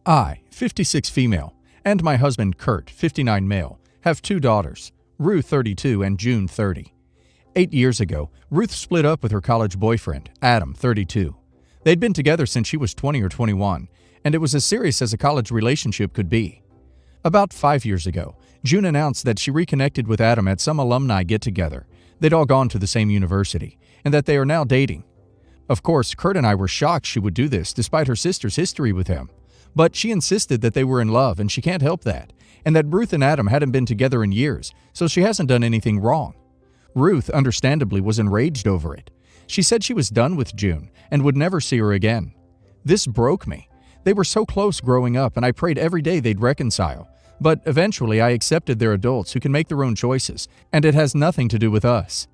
I, 56 female, and my husband Kurt, 59 male, have 2 daughters, Ruth 32 and June 30. 8 years ago, Ruth split up with her college boyfriend, Adam 32. They'd been together since she was 20 or 21, and it was as serious as a college relationship could be. About 5 years ago, June announced that she reconnected with Adam at some alumni get-together. They'd all gone to the same university, and that they are now dating. Of course, Kurt and I were shocked she would do this despite her sister's history with him. But she insisted that they were in love and she can't help that, and that Ruth and Adam hadn't been together in years, so she hasn't done anything wrong. Ruth, understandably, was enraged over it. She said she was done with June and would never see her again. This broke me. They were so close growing up, and I prayed every day they'd reconcile. But eventually I accepted they're adults who can make their own choices, and it has nothing to do with us.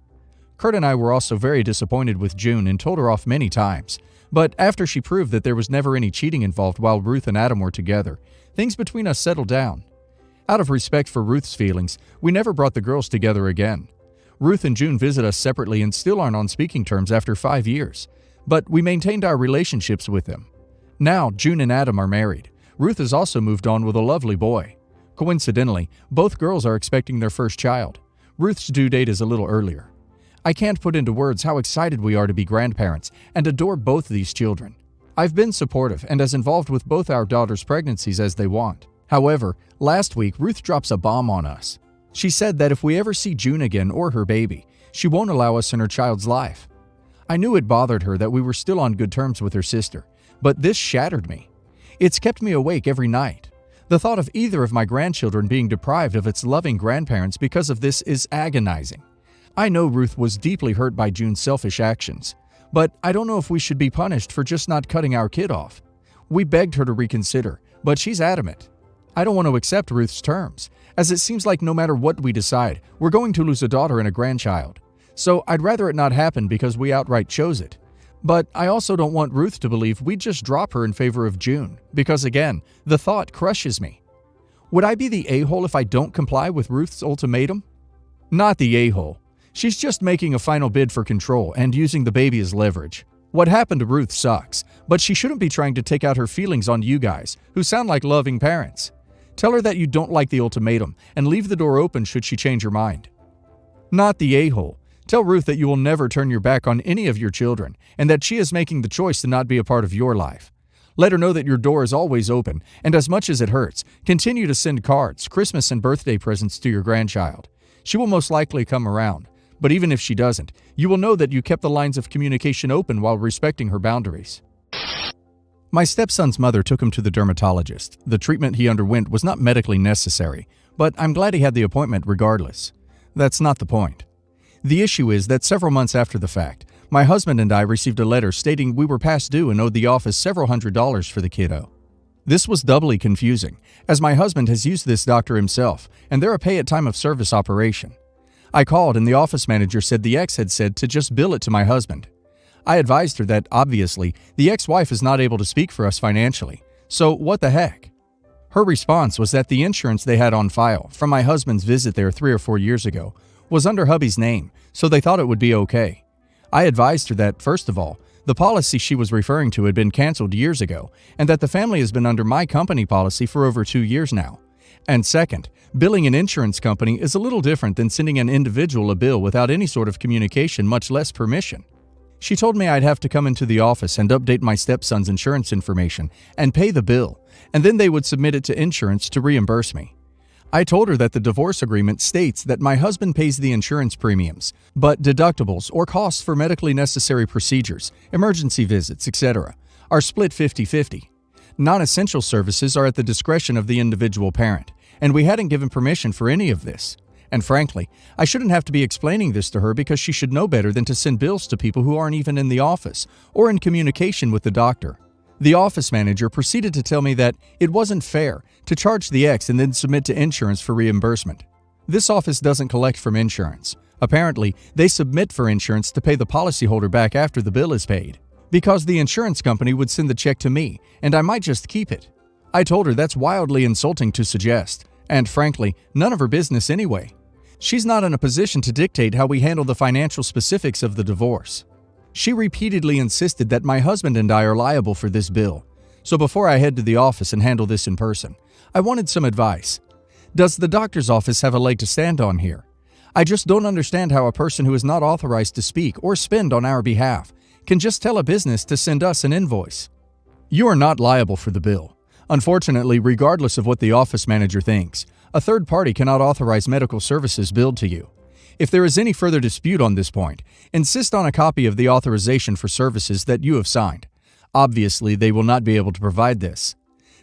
Kurt and I were also very disappointed with June and told her off many times. But after she proved that there was never any cheating involved while Ruth and Adam were together, things between us settled down. Out of respect for Ruth's feelings, we never brought the girls together again. Ruth and June visit us separately and still aren't on speaking terms after 5 years. But we maintained our relationships with them. Now, June and Adam are married. Ruth has also moved on with a lovely boy. Coincidentally, both girls are expecting their first child. Ruth's due date is a little earlier. I can't put into words how excited we are to be grandparents and adore both these children. I've been supportive and as involved with both our daughters' pregnancies as they want. However, last week Ruth drops a bomb on us. She said that if we ever see June again or her baby, she won't allow us in her child's life. I knew it bothered her that we were still on good terms with her sister, but this shattered me. It's kept me awake every night. The thought of either of my grandchildren being deprived of its loving grandparents because of this is agonizing. I know Ruth was deeply hurt by June's selfish actions, but I don't know if we should be punished for just not cutting our kid off. We begged her to reconsider, but she's adamant. I don't want to accept Ruth's terms, as it seems like no matter what we decide, we're going to lose a daughter and a grandchild. So I'd rather it not happen because we outright chose it. But I also don't want Ruth to believe we'd just drop her in favor of June, because again, the thought crushes me. Would I be the a-hole if I don't comply with Ruth's ultimatum? Not the a-hole. She's just making a final bid for control and using the baby as leverage. What happened to Ruth sucks, but she shouldn't be trying to take out her feelings on you guys, who sound like loving parents. Tell her that you don't like the ultimatum and leave the door open should she change her mind. Not the a-hole. Tell Ruth that you will never turn your back on any of your children and that she is making the choice to not be a part of your life. Let her know that your door is always open, and as much as it hurts, continue to send cards, Christmas and birthday presents to your grandchild. She will most likely come around. But even if she doesn't, you will know that you kept the lines of communication open while respecting her boundaries. My stepson's mother took him to the dermatologist. The treatment he underwent was not medically necessary, but I'm glad he had the appointment regardless. That's not the point. The issue is that several months after the fact, my husband and I received a letter stating we were past due and owed the office several $100s for the kiddo. This was doubly confusing, as my husband has used this doctor himself, and they're a pay-at-time-of-service operation. I called and the office manager said the ex had said to just bill it to my husband. I advised her that, obviously, the ex-wife is not able to speak for us financially, so what the heck? Her response was that the insurance they had on file from my husband's visit there 3 or 4 years ago was under hubby's name, so they thought it would be okay. I advised her that, first of all, the policy she was referring to had been canceled years ago, and that the family has been under my company policy for over 2 years now. And second, billing an insurance company is a little different than sending an individual a bill without any sort of communication, much less permission. She told me I'd have to come into the office and update my stepson's insurance information and pay the bill, and then they would submit it to insurance to reimburse me. I told her that the divorce agreement states that my husband pays the insurance premiums, but deductibles or costs for medically necessary procedures, emergency visits, etc., are split 50-50. Non-essential services are at the discretion of the individual parent, and we hadn't given permission for any of this. And frankly, I shouldn't have to be explaining this to her because she should know better than to send bills to people who aren't even in the office or in communication with the doctor. The office manager proceeded to tell me that it wasn't fair to charge the ex and then submit to insurance for reimbursement. This office doesn't collect from insurance. Apparently, they submit for insurance to pay the policyholder back after the bill is paid, because the insurance company would send the check to me, and I might just keep it. I told her that's wildly insulting to suggest, and frankly, none of her business anyway. She's not in a position to dictate how we handle the financial specifics of the divorce. She repeatedly insisted that my husband and I are liable for this bill, So before I head to the office and handle this in person, I wanted some advice. Does the doctor's office have a leg to stand on here? I just don't understand how a person who is not authorized to speak or spend on our behalf can just tell a business to send us an invoice. You are not liable for the bill. Unfortunately, regardless of what the office manager thinks, a third party cannot authorize medical services billed to you. If there is any further dispute on this point, insist on a copy of the authorization for services that you have signed. Obviously, they will not be able to provide this.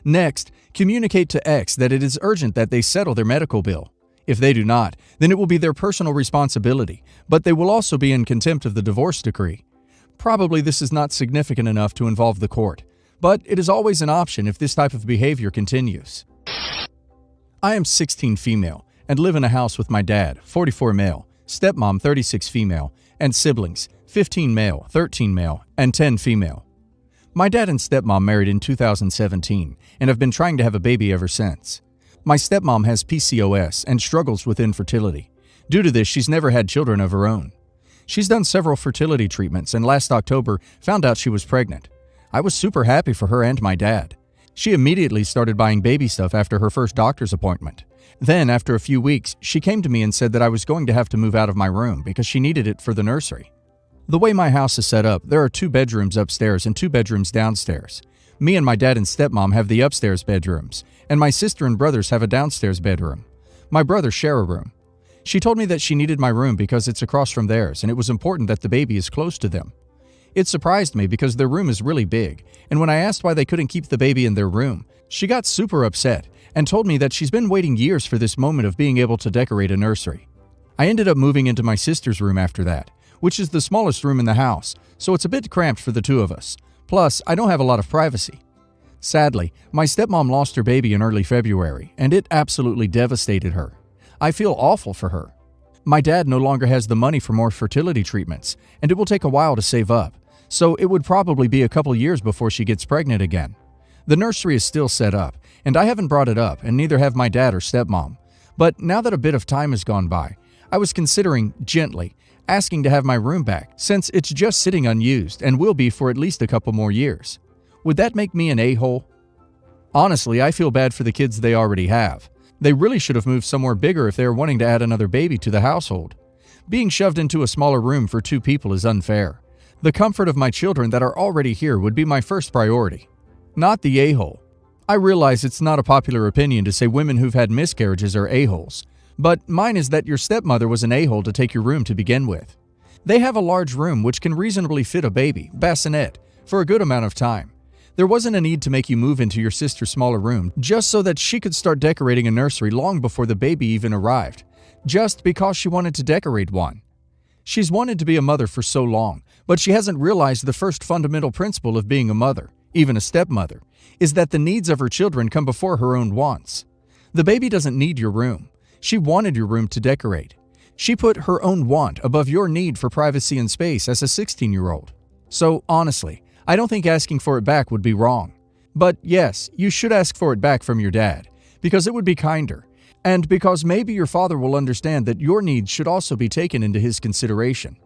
Next, communicate to X that it is urgent that they settle their medical bill. If they do not, then it will be their personal responsibility, but they will also be in contempt of the divorce decree. Probably this is not significant enough to involve the court, but it is always an option if this type of behavior continues. I am 16 female and live in a house with my dad, 44 male, stepmom, 36 female, and siblings, 15 male, 13 male, and 10 female. My dad and stepmom married in 2017 and have been trying to have a baby ever since. My stepmom has PCOS and struggles with infertility. Due to this, she's never had children of her own. She's done several fertility treatments and last October found out she was pregnant. I was super happy for her and my dad. She immediately started buying baby stuff after her first doctor's appointment. Then, after a few weeks, she came to me and said that I was going to have to move out of my room because she needed it for the nursery. The way my house is set up, there are 2 bedrooms upstairs and 2 bedrooms downstairs. Me and my dad and stepmom have the upstairs bedrooms, and my sister and brothers have a downstairs bedroom. My brothers share a room. She told me that she needed my room because it's across from theirs, and it was important that the baby is close to them. It surprised me because their room is really big, and when I asked why they couldn't keep the baby in their room, she got super upset and told me that she's been waiting years for this moment of being able to decorate a nursery. I ended up moving into my sister's room after that, which is the smallest room in the house, so it's a bit cramped for the 2 of us. Plus, I don't have a lot of privacy. Sadly, my stepmom lost her baby in early February, and it absolutely devastated her. I feel awful for her. My dad no longer has the money for more fertility treatments, and it will take a while to save up, so it would probably be a couple years before she gets pregnant again. The nursery is still set up, and I haven't brought it up, and neither have my dad or stepmom. But now that a bit of time has gone by, I was considering, gently, asking to have my room back, since it's just sitting unused and will be for at least a couple more years. Would that make me an a-hole? Honestly, I feel bad for the kids they already have. They really should have moved somewhere bigger if they are wanting to add another baby to the household. Being shoved into a smaller room for 2 people is unfair. The comfort of my children that are already here would be my first priority, not the a-hole. I realize it's not a popular opinion to say women who've had miscarriages are a-holes, but mine is that your stepmother was an a-hole to take your room to begin with. They have a large room which can reasonably fit a baby, bassinet, for a good amount of time. There wasn't a need to make you move into your sister's smaller room just so that she could start decorating a nursery long before the baby even arrived, just because she wanted to decorate one. She's wanted to be a mother for so long, but she hasn't realized the first fundamental principle of being a mother, even a stepmother, is that the needs of her children come before her own wants. The baby doesn't need your room. She wanted your room to decorate. She put her own want above your need for privacy and space as a 16-year-old. So, honestly, I don't think asking for it back would be wrong. But yes, you should ask for it back from your dad, because it would be kinder, and because maybe your father will understand that your needs should also be taken into his consideration.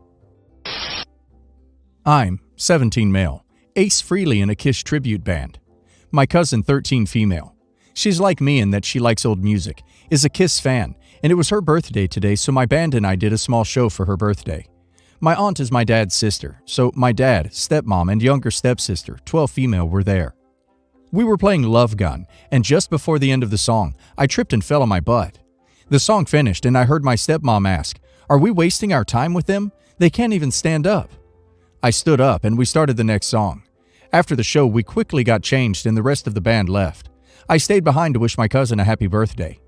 I'm 17 male, Ace Frehley in a Kiss tribute band. My cousin 13 female. She's like me in that she likes old music, is a Kiss fan, and it was her birthday today, so my band and I did a small show for her birthday. My aunt is my dad's sister, so my dad, stepmom, and younger stepsister, 12 female, were there. We were playing Love Gun, and just before the end of the song, I tripped and fell on my butt. The song finished, and I heard my stepmom ask, "Are we wasting our time with them? They can't even stand up." I stood up, and we started the next song. After the show, we quickly got changed, and the rest of the band left. I stayed behind to wish my cousin a happy birthday.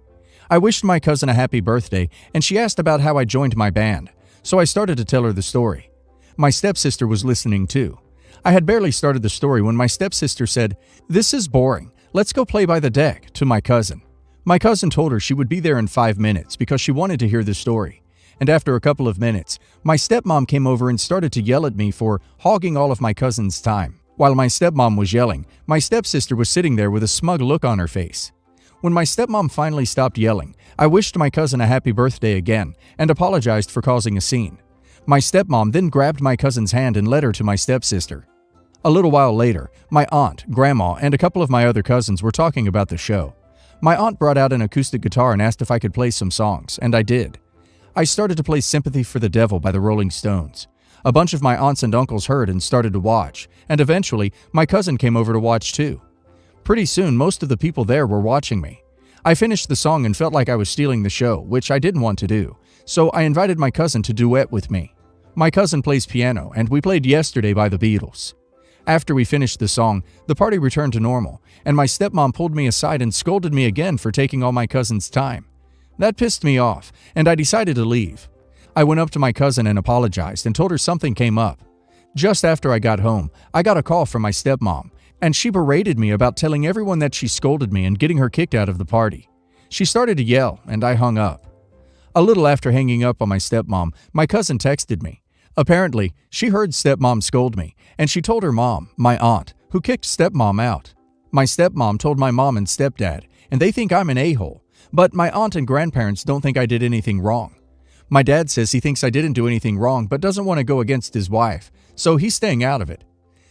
I wished my cousin a happy birthday, and she asked about how I joined my band, so I started to tell her the story. My stepsister was listening too. I had barely started the story when my stepsister said, "This is boring. Let's go play by the deck," to my cousin. My cousin told her she would be there in 5 minutes because she wanted to hear the story. And after a couple of minutes, my stepmom came over and started to yell at me for hogging all of my cousin's time. While my stepmom was yelling, my stepsister was sitting there with a smug look on her face. When my stepmom finally stopped yelling, I wished my cousin a happy birthday again and apologized for causing a scene. My stepmom then grabbed my cousin's hand and led her to my stepsister. A little while later, my aunt, grandma, and a couple of my other cousins were talking about the show. My aunt brought out an acoustic guitar and asked if I could play some songs, and I did. I started to play Sympathy for the Devil by the Rolling Stones. A bunch of my aunts and uncles heard and started to watch, and eventually, my cousin came over to watch too. Pretty soon, most of the people there were watching me. I finished the song and felt like I was stealing the show, which I didn't want to do, so I invited my cousin to duet with me. My cousin plays piano, and we played Yesterday by the Beatles. After we finished the song, the party returned to normal, and my stepmom pulled me aside and scolded me again for taking all my cousin's time. That pissed me off, and I decided to leave. I went up to my cousin and apologized and told her something came up. Just after I got home, I got a call from my stepmom, and she berated me about telling everyone that she scolded me and getting her kicked out of the party. She started to yell, and I hung up. A little after hanging up on my stepmom, my cousin texted me. Apparently, she heard stepmom scold me, and she told her mom, my aunt, who kicked stepmom out. My stepmom told my mom and stepdad, and they think I'm an a-hole, but my aunt and grandparents don't think I did anything wrong. My dad says he thinks I didn't do anything wrong but doesn't want to go against his wife, so he's staying out of it.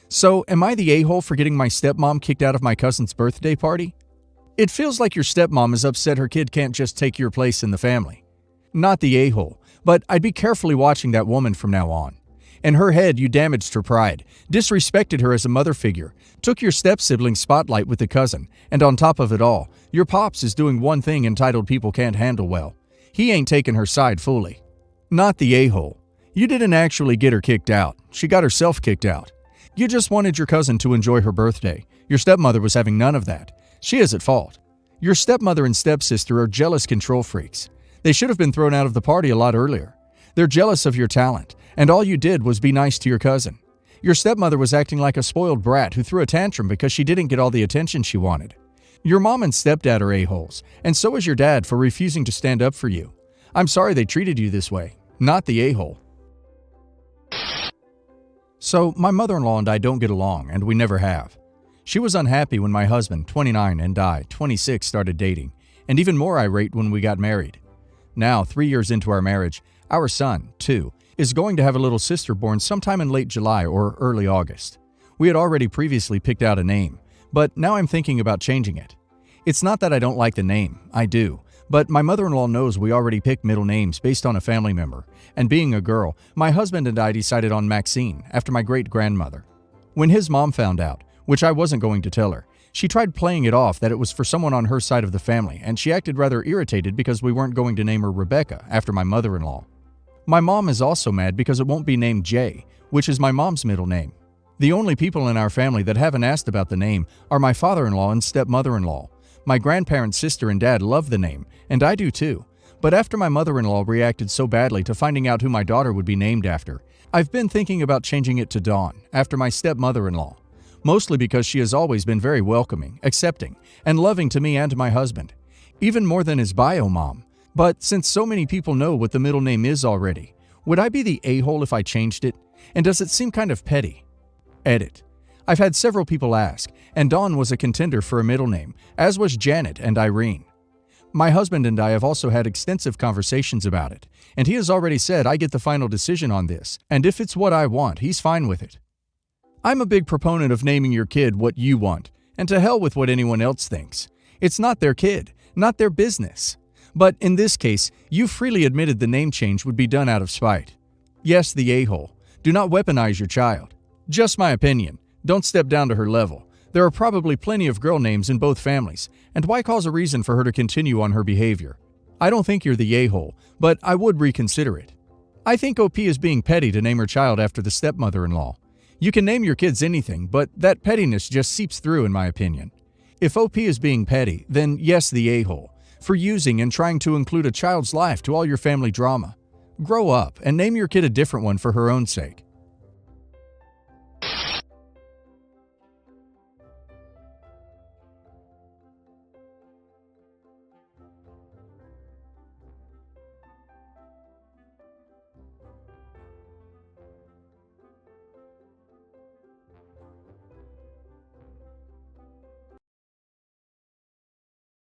So, am I the a-hole for getting my stepmom kicked out of my cousin's birthday party? It feels like your stepmom is upset her kid can't just take your place in the family. Not the a-hole, but I'd be carefully watching that woman from now on. In her head, you damaged her pride, disrespected her as a mother figure, took your step-sibling's spotlight with the cousin, and on top of it all, your pops is doing one thing entitled people can't handle well. He ain't taking her side fully. Not the a-hole. You didn't actually get her kicked out. She got herself kicked out. You just wanted your cousin to enjoy her birthday. Your stepmother was having none of that. She is at fault. Your stepmother and stepsister are jealous control freaks. They should have been thrown out of the party a lot earlier. They're jealous of your talent, and all you did was be nice to your cousin. Your stepmother was acting like a spoiled brat who threw a tantrum because she didn't get all the attention she wanted. Your mom and stepdad are a-holes, and so is your dad for refusing to stand up for you. I'm sorry they treated you this way. Not the a-hole. So, my mother-in-law and I don't get along, and we never have. She was unhappy when my husband, 29, and I, 26, started dating, and even more irate when we got married. Now, 3 years into our marriage, our son, 2, is going to have a little sister born sometime in late July or early August. We had already previously picked out a name, but now I'm thinking about changing it. It's not that I don't like the name, I do, but my mother-in-law knows we already picked middle names based on a family member, and being a girl, my husband and I decided on Maxine, after my great-grandmother. When his mom found out, which I wasn't going to tell her, she tried playing it off that it was for someone on her side of the family, and she acted rather irritated because we weren't going to name her Rebecca after my mother-in-law. My mom is also mad because it won't be named Jay, which is my mom's middle name. The only people in our family that haven't asked about the name are my father-in-law and stepmother-in-law. My grandparents' sister and dad love the name, and I do too. But after my mother-in-law reacted so badly to finding out who my daughter would be named after, I've been thinking about changing it to Dawn, after my stepmother-in-law. Mostly because she has always been very welcoming, accepting, and loving to me and my husband. Even more than his bio mom. But since so many people know what the middle name is already, would I be the a-hole if I changed it? And does it seem kind of petty? Edit. I've had several people ask, and Dawn was a contender for a middle name, as was Janet and Irene. My husband and I have also had extensive conversations about it, and he has already said I get the final decision on this, and if it's what I want, he's fine with it. I'm a big proponent of naming your kid what you want, and to hell with what anyone else thinks. It's not their kid, not their business. But in this case, you freely admitted the name change would be done out of spite. Yes, the a-hole. Do not weaponize your child. Just my opinion. Don't step down to her level. There are probably plenty of girl names in both families, and why cause a reason for her to continue on her behavior? I don't think you're the a-hole, but I would reconsider it. I think OP is being petty to name her child after the stepmother-in-law. You can name your kids anything, but that pettiness just seeps through in my opinion. If OP is being petty, then yes, the a-hole, for using and trying to include a child's life to all your family drama. Grow up and name your kid a different one for her own sake.